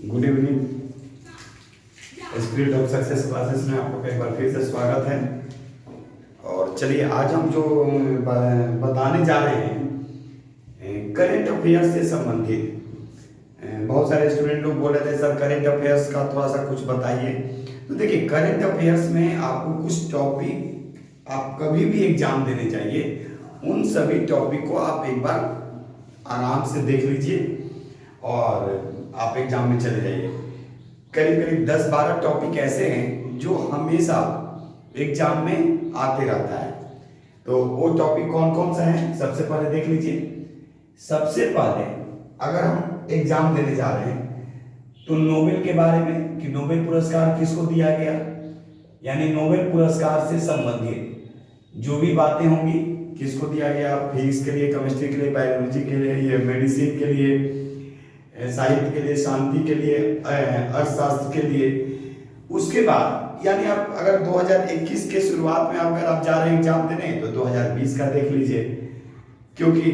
Good evening. Spirit of success classes में आपको एक बार फिर से स्वागत है। और चलिए आज हम जो बताने जा रहे हैं करेंट अफेयर्स से संबंधित। बहुत सारे स्टूडेंट लोग बोल रहे थे सर करेंट अफेयर्स का थोड़ा सा कुछ बताइए। तो देखिए करेंट अफेयर्स में आपको कुछ टॉपिक आप कभी भी एग्जाम देने चाहिए, उन सभी टॉपिक को आप एक बार आराम से देख लीजिए और आप एग्जाम में चले जाइए। करीब करीब 10-12 टॉपिक ऐसे हैं जो हमेशा एग्जाम में आते रहता है। तो वो टॉपिक कौन कौन सा है सबसे पहले देख लीजिए। सबसे पहले अगर हम एग्जाम देने जा रहे हैं तो नोबेल के बारे में कि नोबेल पुरस्कार किसको दिया गया, यानी नोबेल पुरस्कार से संबंधित जो भी बातें होंगी किसको दिया गया, फिजिक्स के लिए, केमिस्ट्री के लिए, बायोलॉजी के लिए, मेडिसिन के लिए, साहित्य के लिए, शांति के लिए, अर्थशास्त्र के लिए। उसके बाद यानी आप अगर 2021 के शुरुआत में अगर आप जा रहे हैं एग्जाम देने तो 2020 का देख लीजिए, क्योंकि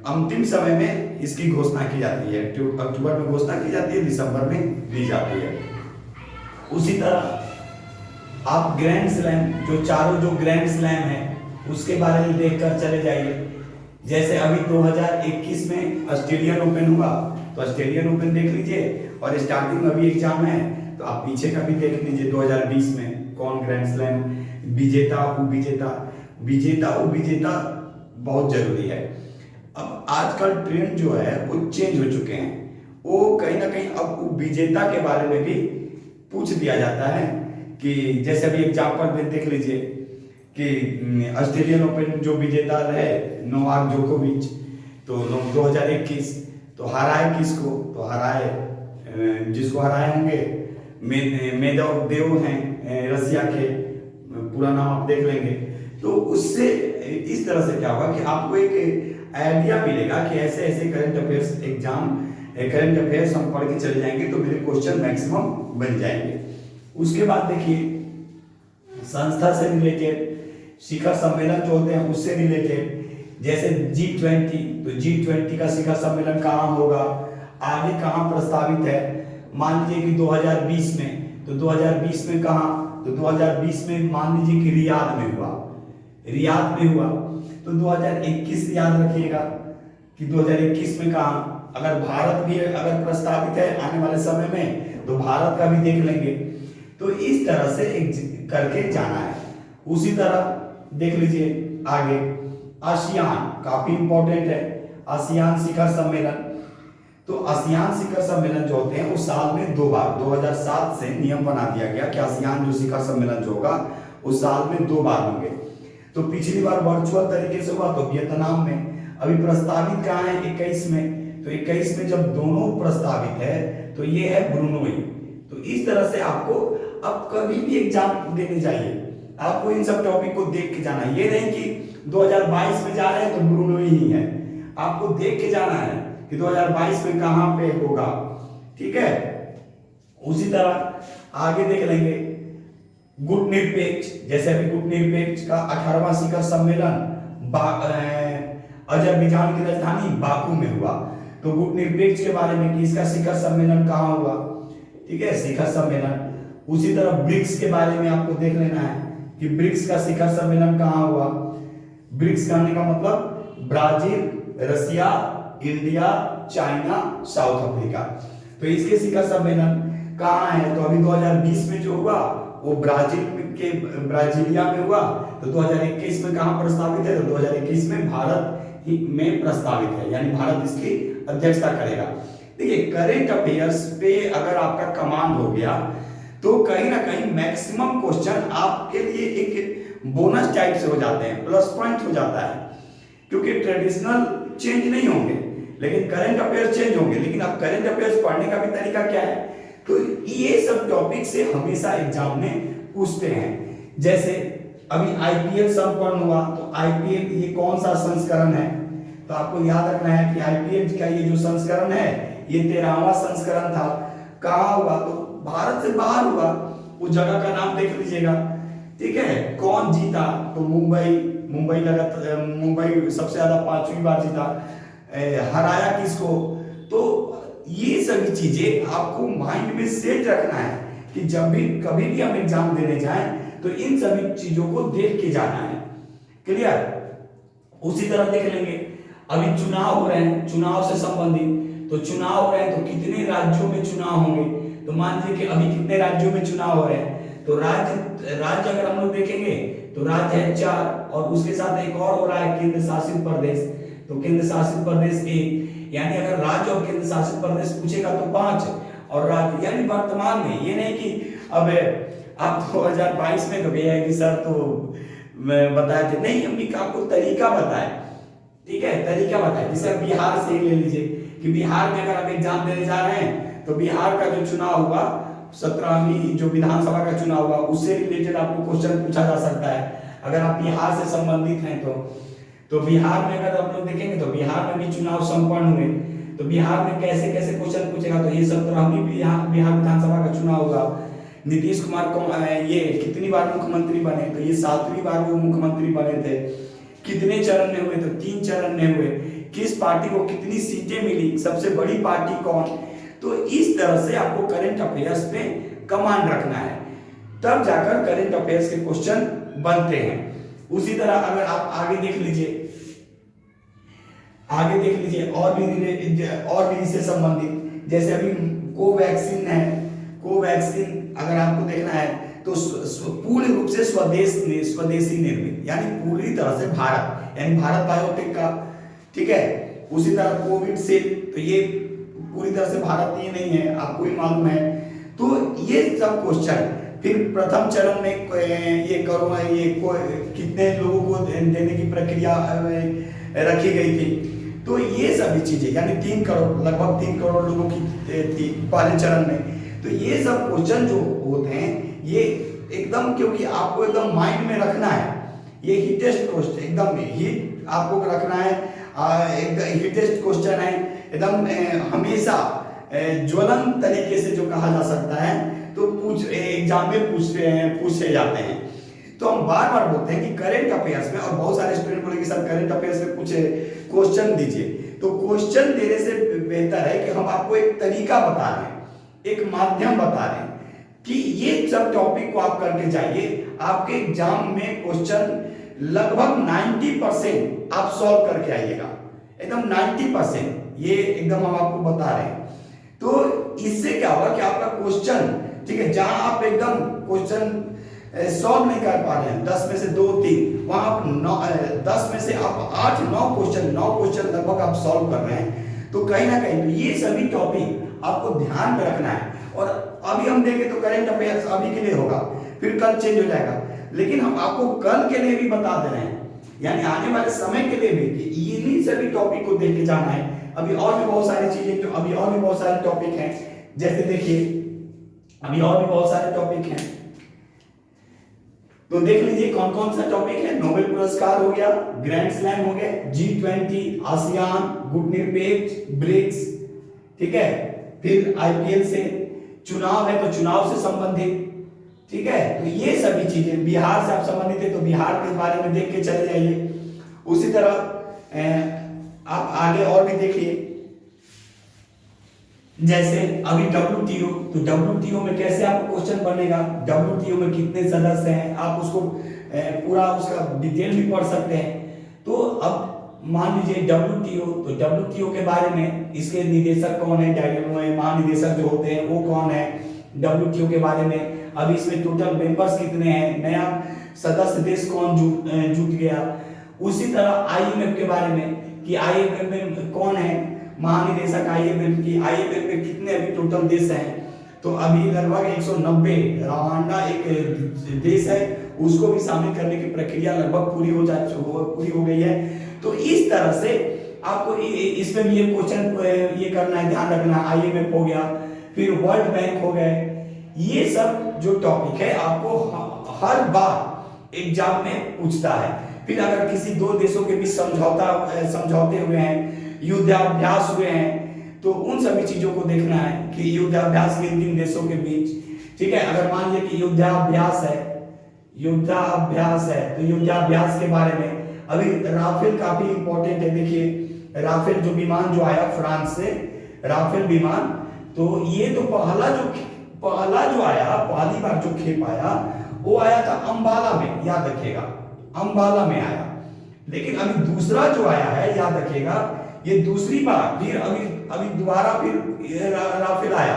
अंतिम समय में इसकी घोषणा की जाती है। अक्टूबर में घोषणा की जाती है, दिसंबर में दी जाती है। उसी तरह आप ग्रैंड स्लैम जो चारों जो ग्रैंड स्लैम है उसके बारे में देखकर चले जाइए। जैसे अभी 2021 में ऑस्ट्रेलियन ओपन हुआ तो ऑस्ट्रेलियन ओपन देख लीजिए, और स्टार्टिंग में अभी एग्जाम है तो आप पीछे का भी देख लीजिए 2020 में कौन ग्रैंड स्लैम विजेता, विजेता बहुत जरूरी है। अब आजकल ट्रेंड जो है वो चेंज हो चुके हैं, वो कहीं ना कहीं अब विजेता के बारे में भी पूछ दिया जाता है कि जैसे अभी एग्जाम्पल देख लीजिए कि ऑस्ट्रेलियन ओपन जो विजेता रहे नोवाक जोकोविच, तो 2021 तो हराए किसको, तो हराए जिसको हराए होंगे मेदवेदेव हैं रसिया के, पूरा नाम आप देख लेंगे। तो उससे इस तरह से क्या होगा कि आपको एक आइडिया मिलेगा कि ऐसे ऐसे करंट अफेयर्स हम पढ़ के चले जाएंगे तो मेरे क्वेश्चन मैक्सिमम बन जाएंगे। उसके बाद देखिए संस्था से रिलेटेड शिखर सम्मेलन जो होते हैं उससे रिलेटेड, जैसे G20, तो G20 का शिखर सम्मेलन कहाँ होगा, आगे कहाँ प्रस्तावित है। मान लीजिए कि 2020 में, तो 2020 में कहाँ, तो 2020 में मान लीजिए कि रियाद में हुआ, तो 2021 याद रखिएगा कि 2021 में कहाँ, अगर भारत भी अगर प्रस्तावित है आने वाले समय में तो भारत का भी देख लेंगे। तो इस तरह से करके जाना है। उसी तरह देख लीजिए आगे आसियान, काफी इंपॉर्टेंट है आसियान शिखर सम्मेलन। तो आसियान शिखर सम्मेलन जो होते हैं वो साल में 2 बार, 2007 से नियम बना दिया गया कि आसियान जो शिखर सम्मेलन जो होगा उस साल में 2 बार होंगे। तो पिछली बार वर्चुअल तरीके से हुआ तो वियतनाम में, अभी प्रस्तावित कहाँ है 21 में, तो 21 में जब दोनों प्रस्तावित है तो ये है ब्रुनोई। तो इस तरह से आपको अब कभी भी एग्जाम देने जाइए आपको इन सब टॉपिक को देख के जाना है। ये नहीं कि 2022 में जा रहे हैं तो ब्रुनोई ही है, आपको देख के जाना है कि 2022 में कहां पे होगा, ठीक है। उसी तरह आगे देख लेंगे गुट निरपेक्ष, जैसे अभी गुट निरपेक्ष का 18वां शिखर सम्मेलन अजरबैजान की राजधानी बाकू में हुआ। तो गुट निरपेक्ष के बारे में कि इसका शिखर सम्मेलन कहाँ हुआ, ठीक है, शिखर सम्मेलन। उसी तरह ब्रिक्स के बारे में आपको देख लेना है कि ब्रिक्स का शिखर सम्मेलन कहाँ हुआ। ब्रिक्स कहने का मतलब ब्राजील, रसिया, इंडिया, चाइना, साउथ अफ्रीका। तो इसके शिखर सम्मेलन कहाँ है, तो अभी 2020 में जो हुआ वो ब्राजीलिया में हुआ। तो 2021 में कहाँ प्रस्तावित है, तो 2021 में भारत ही में प्रस्तावित है, यानी भारत इसकी अध्यक्षता करेगा। देखिए करेंट अफेयर्स पे अगर आपका कमांड हो गया तो कहीं ना कहीं मैक्सिमम क्वेश्चन आपके लिए एक बोनस टाइप से हो जाते हैं, प्लस पॉइंट हो जाता है, क्योंकि ट्रेडिशनल चेंज नहीं होंगे लेकिन करंट अफेयर्स चेंज होंगे। लेकिन अब करंट अफेयर्स पढ़ने का भी तरीका क्या है, तो ये सब टॉपिक से हमेशा एग्जाम में पूछते हैं। जैसे अभी आईपीएल संपन्न हुआ तो आईपीएल ये कौन सा संस्करण है, तो आपको याद रखना है कि आईपीएल का ये जो संस्करण है ये 13वां संस्करण था। कहाँ हुआ, तो भारत से बाहर हुआ, उस जगह का नाम देख लीजिएगा, ठीक है। कौन जीता, तो मुंबई सबसे ज्यादा 5वीं बार जीता। हराया किसको, तो ये सब सभी चीजें आपको माइंड में सेट रखना है कि जब भी कभी भी हम एग्जाम देने जाएं तो इन सभी चीजों को देख के जाना है। क्लियर? उसी तरह देख लेंगे, अभी चुनाव हो रहे हैं, चुनाव से संबंधित, तो चुनाव हो रहे हैं तो कितने राज्यों में चुनाव होंगे, तो मान लीजिए कि अभी कितने राज्यों में चुनाव हो रहे हैं, तो राज्य अगर हम लोग देखेंगे तो राज्य है 4 और उसके साथ एक और हो रहा है केंद्र शासित प्रदेश, तो केंद्र शासित प्रदेश 1, यानी अगर राज्य और केंद्र शासित प्रदेश पूछेगा तो 5 और राज्य, यानी वर्तमान में, ये नहीं कि अब आप 2022 में कभी आएगी सर तो मैं बताया थे, नहीं, हमने आपको तरीका बताया, ठीक है, तरीका बताया। जैसे बिहार से ही ले लीजिए कि बिहार में अगर आप एग्जाम देने जा रहे हैं तो बिहार का जो चुनाव हुआ 17वीं जो विधानसभा का चुनाव हुआ उससे रिलेटेड आपको क्वेश्चन पूछा जा सकता है अगर आप बिहार से संबंधित हैं तो बिहार में अगर आप लोग देखेंगे तो बिहार में भी चुनाव संपन्न हुए, तो बिहार में कैसे कैसे क्वेश्चन पूछेगा, तो ये 17वीं बिहार विधानसभा का चुनाव हुआ, नीतीश कुमार ये कितनी बार मुख्यमंत्री बने, तो ये 7वीं बार वो मुख्यमंत्री बने थे, कितने चरण में हुए, तो 3 चरण में हुए, किस पार्टी को कितनी सीटें मिली, सबसे बड़ी पार्टी कौन, तो इस तरह से आपको करंट अफेयर्स पे कमांड रखना है, तब जाकर करंट अफेयर्स के क्वेश्चन बनते हैं। उसी तरह अगर आप आगे देख लीजिए और भी इससे संबंधित, जैसे अभी कोवैक्सीन है, कोवैक्सीन अगर आपको देखना है तो पूर्ण रूप से स्वदेशी निर्मित, यानी पूरी तरह से भारत, यानी भारत बायोटेक का, ठीक है। उसी तरह कोविड से, तो ये पूरी तरह से भारतीय नहीं है, आपको ही मालूम है। तो ये सब क्वेश्चन, फिर प्रथम चरण में कितने लोगों को देने की प्रक्रिया रखी गई थी, तो ये सभी चीजें, यानी 3 करोड़, लगभग 3 करोड़ लोगों की थी पहले चरण में, तो ये सब क्वेश्चन जो होते हैं ये एकदम, क्योंकि आपको एकदम माइंड में रखना है, ये हिटेस्ट क्वेश्चन एकदम हिट आपको रखना है, एकदम हिटेस्ट क्वेश्चन है, एकदम हमेशा ज्वलन तरीके से जो कहा जा सकता है, तो एग्जाम में पूछे जाते हैं। तो हम बार बार बोलते हैं कि करंट अफेयर्स में, और बहुत सारे स्टूडेंट बोले कि सर करंट अफेयर्स में कुछ क्वेश्चन दीजिए, तो क्वेश्चन देने से बेहतर है कि हम आपको एक तरीका बता रहे हैं, एक माध्यम बता रहे हैं कि ये सब टॉपिक को आप करके जाइए, आपके एग्जाम में क्वेश्चन लगभग 90% आप सॉल्व करके आइएगा, एकदम 90%, ये एकदम हम आपको बता रहे हैं। तो इससे क्या होगा कि आपका क्वेश्चन, ठीक है, जहां आप एकदम क्वेश्चन सॉल्व नहीं कर पा रहे हैं, 10 में से 2-3, वहां आप 10 में से आप 8-9 क्वेश्चन लगभग आप सॉल्व कर रहे हैं, तो कहीं ना कहीं तो ये सभी टॉपिक आपको ध्यान में रखना है। और अभी हम देखें तो करंट अफेयर्स अभी के लिए होगा, फिर कल चेंज हो जाएगा, लेकिन हम आपको कल के लिए भी बता दे रहे हैं, यानी आने वाले समय के लिए भी, कि इन्हीं सभी टॉपिक को देख के जाना है। अभी और भी बहुत सारी चीजें, जो अभी और भी बहुत सारे टॉपिक हैं, जैसे देखिए अभी और भी बहुत सारे टॉपिक हैं, तो देख लीजिए कौन कौन सा टॉपिक है। नोबेल पुरस्कार हो गया, ग्रैंड स्लैम हो गया, G20, आसियान, गुटनिरपेक्ष, ब्रिक्स, ठीक है, फिर IPL से, चुनाव है तो चुनाव से संबंधित, ठीक है, तो ये सभी चीजें, बिहार से आप संबंधित है तो बिहार के बारे में देख के चले जाइए। उसी तरह आप आगे और भी देखिए, जैसे अभी WTO, तो WTO में कैसे आपको क्वेश्चन बनेगा, WTO में कितने सदस्य हैं, आप उसको पूरा उसका डिटेल भी पढ़ सकते हैं। तो अब मान लीजिए WTO, तो WTO के बारे में इसके निदेशक कौन है, महानिदेशक जो होते हैं वो कौन है, WTO के बारे में अभी इसमें टोटल मेंबर्स कितने हैं, नया सदस्य देश कौन जुट गया। उसी तरह IMF के बारे में कि IMF में कौन है महानिदेशक, IMF की, IMF में कितने अभी टोटल देश हैं, तो अभी लगभग 190, रवांडा एक देश है, उसको भी शामिल करने की प्रक्रिया लगभग पूरी हो गई है। तो इस तरह से आपको इसमें भी ये क्वेश्चन ये करना है, ध्यान रखना, IMF हो गया, फिर वर्ल्ड बैंक हो गए, ये सब जो टॉपिक है आपको हर बार एग्जाम में पूछता है। फिर अगर किसी 2 देशों के बीच समझौते हुए हैं, युद्धाभ्यास हुए हैं, तो उन सभी चीजों को देखना है कि युद्धाभ्यास किन देशों के बीच, ठीक है। अगर मान लीजिए कि युद्धाभ्यास है तो युद्धाभ्यास के बारे में अभी राफेल काफी इंपॉर्टेंट है। देखिए राफेल जो विमान जो आया फ्रांस से, राफेल विमान, तो ये तो पहला जो आया, पहली बार जो खेप आया वो आया था अंबाला में, याद रखिएगा, अंबाला में आया। लेकिन अभी दूसरा जो आया है, याद रखिएगा, ये दूसरी बार फिर अभी दोबारा फिर राफेल आया।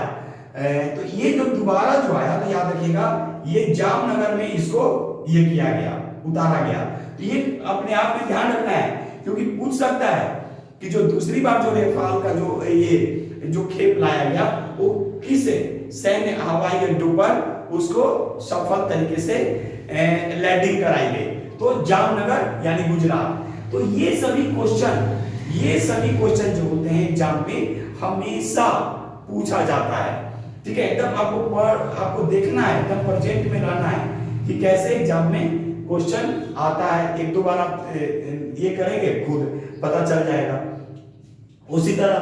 तो ये जो दोबारा जो आया, तो याद रखिएगा ये जामनगर में इसको ये किया गया, उतारा गया। तो ये अपने आप में ध्यान रखना है, क्योंकि पूछ सकता है कि जो दूसरी बार जो रेफाल का जो ये जो खेप लाया गया वो किस सैन्य हवाई अड्डों पर उसको सफल तरीके से लैंडिंग कराई गई, तो जामनगर यानी गुजरात। तो ये सभी क्वेश्चन जो होते हैं एग्जाम में हमेशा पूछा जाता है, ठीक है। एकदम आपको देखना है, एकदम प्रेजेंट में रहना है कि कैसे एग्जाम में क्वेश्चन आता है। एक दो बार आप ये करेंगे खुद पता चल जाएगा। उसी तरह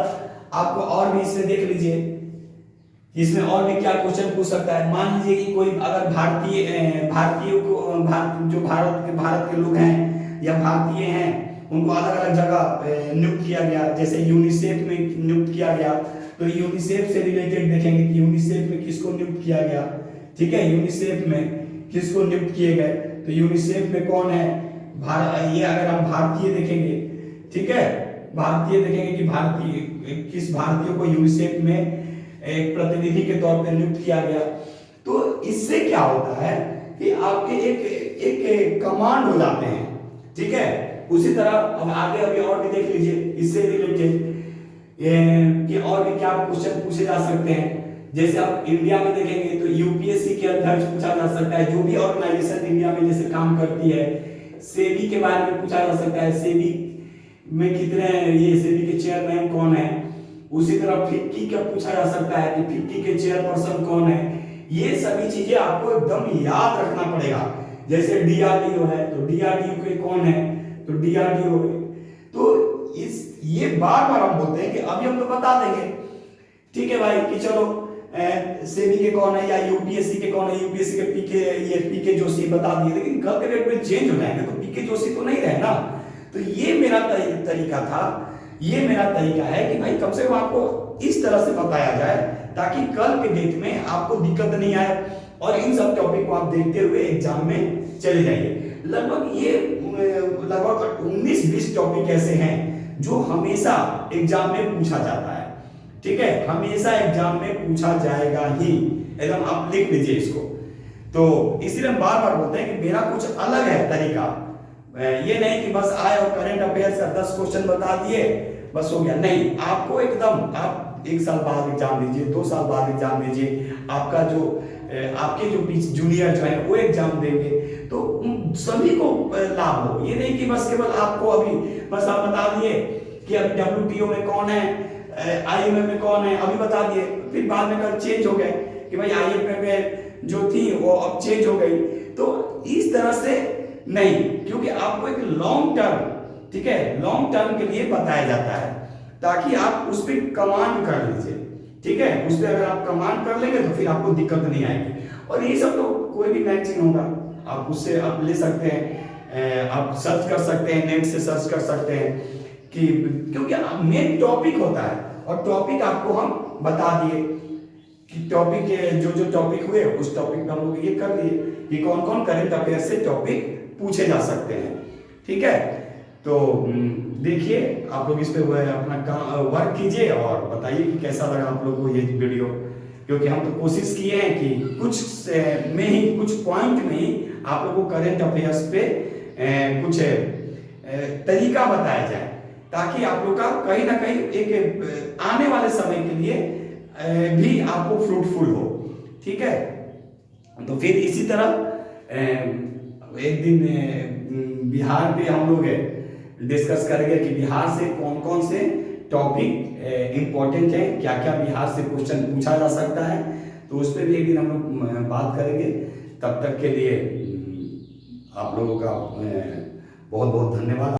आपको और भी इसमें देख लीजिए, इसमें और भी क्या क्वेश्चन पूछ सकता है। मान लीजिए कि कोई अगर भारतीयों को भारत के लोग हैं या भारतीय हैं, उनको अलग अलग जगह नियुक्त किया गया, जैसे यूनिसेफ में नियुक्त किया गया, तो यूनिसेफ से रिलेटेड देखेंगे कि यूनिसेफ में किसको नियुक्त किया गया, ठीक है। यूनिसेफ में किसको नियुक्त किए गए, तो यूनिसेफ में कौन है, ये अगर हम भारतीय देखेंगे, ठीक है, भारतीय देखेंगे कि किस भारतीय को यूनिसेफ में एक प्रतिनिधि के तौर पर नियुक्त किया गया। तो इससे क्या होता है कि आपके एक कमांड हो जाते हैं, ठीक है। उसी तरह अब आगे अभी और भी देख लीजिए इससे रिलेटेड कि और भी क्या क्वेश्चन पूछे जा सकते हैं। जैसे आप इंडिया में देखेंगे तो यूपीएससी के अध्यक्ष पूछा जा सकता है, जो भी ऑर्गेनाइजेशन इंडिया में जैसे काम करती है। सेबी के बारे में पूछा जा सकता है, सेबी में कितने, ये सेबी के चेयरमैन कौन है। उसी तरह फिक्की का पूछा जा सकता है कि फिक्की के चेयरपर्सन कौन है। ये सभी चीजें आपको एकदम याद रखना पड़ेगा। जैसे डीआरडीओ है तो डीआरडीओ के कौन है, तो डीआरडीओ। तो ये बार बार हम बोलते हैं कि अभी हम तो बता देंगे, ठीक है भाई, कि चलो सेबी के कौन है या यूपीएससी के कौन है, यूपीएससी के पीके जोशी बता दिए, लेकिन कल के डेट में चेंज हो जाएंगे तो पीके जोशी तो नहीं रहे ना। तो ये मेरा तरीका था, ये मेरा तरीका है कि भाई कम से कम आपको इस तरह से बताया जाए ताकि कल के डेट में आपको दिक्कत नहीं आए और इन सब टॉपिक को आप देखते हुए एग्जाम में चले जाइए। लगभग 19-20 टॉपिक ऐसे हैं जो हमेशा एग्जाम में पूछा जाता है, ठीक है, हमेशा एग्जाम में पूछा जाएगा ही, एकदम आप लिख लीजिए इसको। तो इसीलिए हम बार बार बोलते हैं कि मेरा कुछ अलग है तरीका, ये नहीं कि बस आए और करंट अफेयर्स का 10 क्वेश्चन बता दिए बस हो गया, नहीं। आपको एकदम आप 1 साल बाद एग्जाम दीजिए, 2 साल बाद एग्जाम दीजिए, आपका जो आपके जो जूनियर जो है वो एग्जाम देंगे, तो सभी को लाभ हो। ये नहीं कि बस केवल आपको अभी बस आप बता दिए कि अभी WTO में कौन है, IMF में कौन है, अभी बता दिए, फिर बाद में कल चेंज हो गए कि भाई IMF में जो थी वो अब चेंज हो गई। तो इस तरह से नहीं, क्योंकि आपको एक लॉन्ग टर्म, ठीक है, लॉन्ग टर्म के लिए बताया जाता है ताकि आप उस पर कमांड कर लीजिए, ठीक है। उस पर अगर आप कमांड कर लेंगे तो फिर आपको दिक्कत नहीं आएगी। और ये सब तो कोई भी मैगजीन होगा, आप उससे आप ले सकते हैं, आप सर्च कर सकते हैं, नेट से सर्च कर सकते हैं कि, क्योंकि मेन टॉपिक होता है और टॉपिक आपको हम बता दिए कि टॉपिक जो टॉपिक हुए उस टॉपिक में हम लोग ये कर लिए कि कौन कौन करंट अफेयर से टॉपिक पूछे जा सकते हैं, ठीक है। तो देखिए आप लोग इस पे अपना काम वर्क कीजिए और बताइए कि कैसा लगा आप लोगों को ये वीडियो, क्योंकि हम तो कोशिश किए हैं कि कुछ पॉइंट में ही आप लोगों को करंट अफेयर्स पे कुछ तरीका बताया जाए ताकि आप लोग का कहीं ना कहीं एक आने वाले समय के लिए भी आपको फ्रूटफुल हो, ठीक है। तो फिर इसी तरह एक दिन बिहार पे हम लोग डिस्कस करेंगे कि बिहार से कौन कौन से टॉपिक इंपॉर्टेंट है, क्या क्या बिहार से क्वेश्चन पूछा जा सकता है, तो उस पर भी एक दिन हम लोग बात करेंगे। तब तक के लिए आप लोगों का बहुत बहुत धन्यवाद।